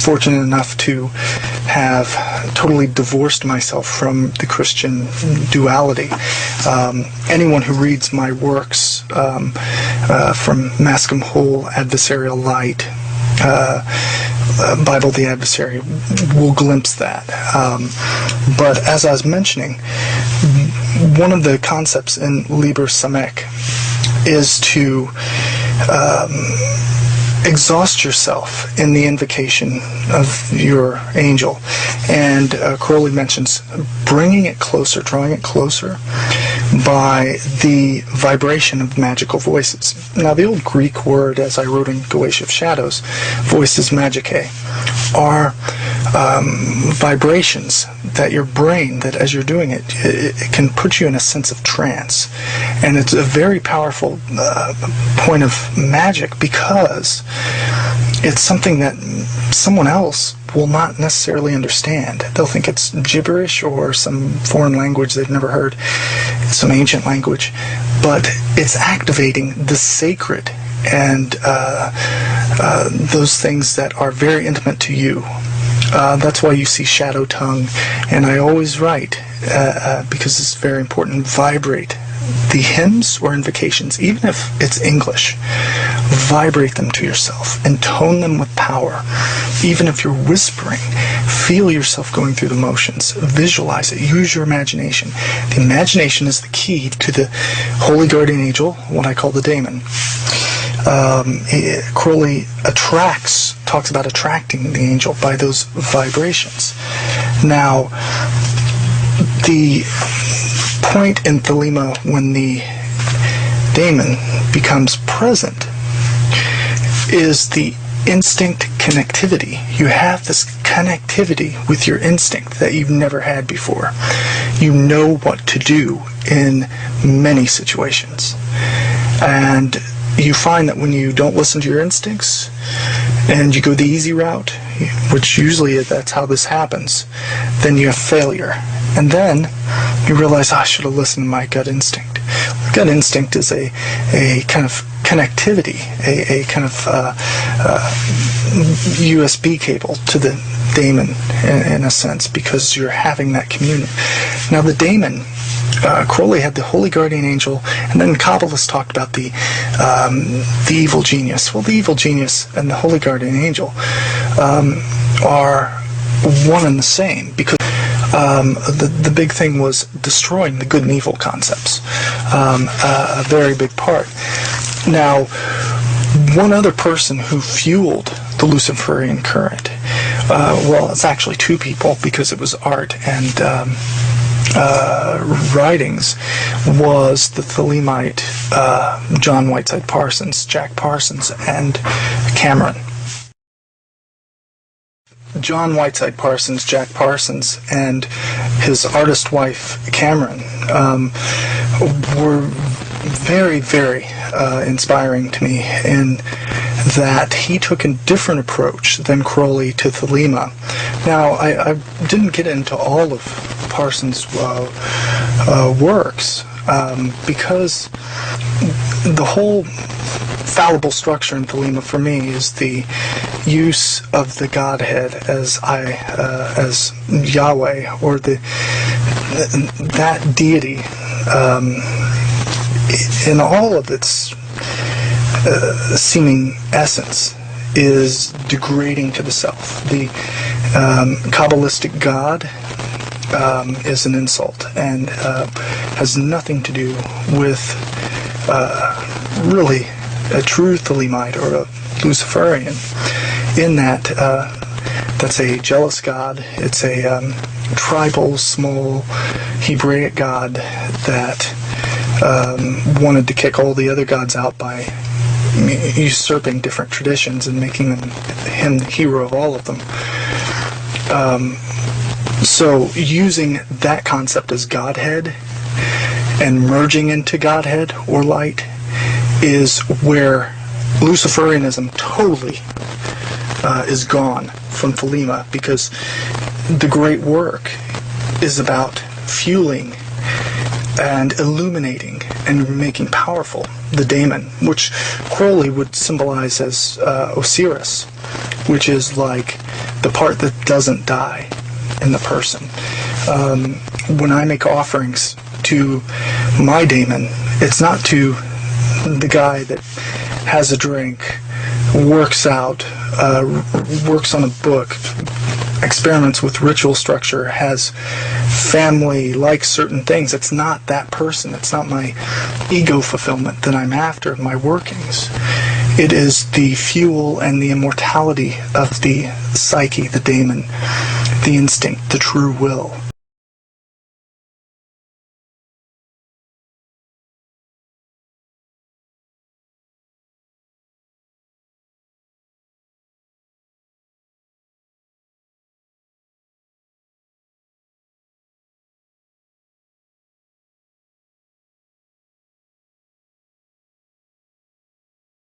Fortunate enough to have totally divorced myself from the Christian duality. Anyone who reads my works from Mascom Whole, Adversarial Light, Bible the Adversary, will glimpse that. But as I was mentioning, one of the concepts in Liber Samek is to exhaust yourself in the invocation of your angel. And Crowley mentions bringing it closer, drawing it closer by the vibration of magical voices. Now, the old Greek word, as I wrote in Goetia of Shadows, voices magicae, are vibrations that your brain, that as you're doing it, it can put you in a sense of trance. And it's a very powerful point of magic, because it's something that someone else will not necessarily understand. They'll think it's gibberish or some foreign language they've never heard, some ancient language, but it's activating the sacred and those things that are very intimate to you. That's why you see shadow tongue, and I always write, because it's very important, vibrate the hymns or invocations, even if it's English, vibrate them to yourself and tone them with power. Even if you're whispering, feel yourself going through the motions, visualize it, use your imagination. The imagination is the key to the holy guardian angel, what I call the daemon. Crowley talks about attracting the angel by those vibrations. Now, the point in Thelema when the daemon becomes present is the instinct connectivity. You have this connectivity with your instinct that you've never had before. You know what to do in many situations. And you find that when you don't listen to your instincts and you go the easy route, which usually that's how this happens, then you have failure. And then you realize, I should have listened to my gut instinct. Gut instinct is a kind of connectivity, a kind of USB cable to the daemon in a sense, because you're having that communion. Now the daemon, Crowley had the holy guardian angel, and then Kabbalists talked about the evil genius. Well, the evil genius and the holy guardian angel are one and the same, because the big thing was destroying the good and evil concepts, a very big part. Now, one other person who fueled the Luciferian current, well, it's actually two people, because it was art and writings, was the Thelemite John Whiteside Parsons, Jack Parsons, and Cameron. John Whiteside Parsons, Jack Parsons, and his artist wife, Cameron, were very, very inspiring to me in that he took a different approach than Crowley to Thelema. Now, I didn't get into all of Parsons' works, because the whole fallible structure in Thelema for me is the use of the Godhead as Yahweh, or that deity in all of its seeming essence is degrading to the self. The Kabbalistic God is an insult and has nothing to do with really a true Thelemite or a Luciferian, in that That's a jealous god. It's a tribal, small Hebraic god that wanted to kick all the other gods out by usurping different traditions and making him the hero of all of them. So using that concept as Godhead and merging into Godhead or light is where Luciferianism totally is gone from Thelema, because the great work is about fueling and illuminating and making powerful the daemon, which Crowley would symbolize as Osiris, which is like the part that doesn't die in the person. When I make offerings to my daemon, it's not to the guy that has a drink, works out, works on a book, experiments with ritual structure, has family, likes certain things. It's not that person. It's not my ego fulfillment that I'm after, my workings. It is the fuel and the immortality of the psyche, the daemon, the instinct, the true will.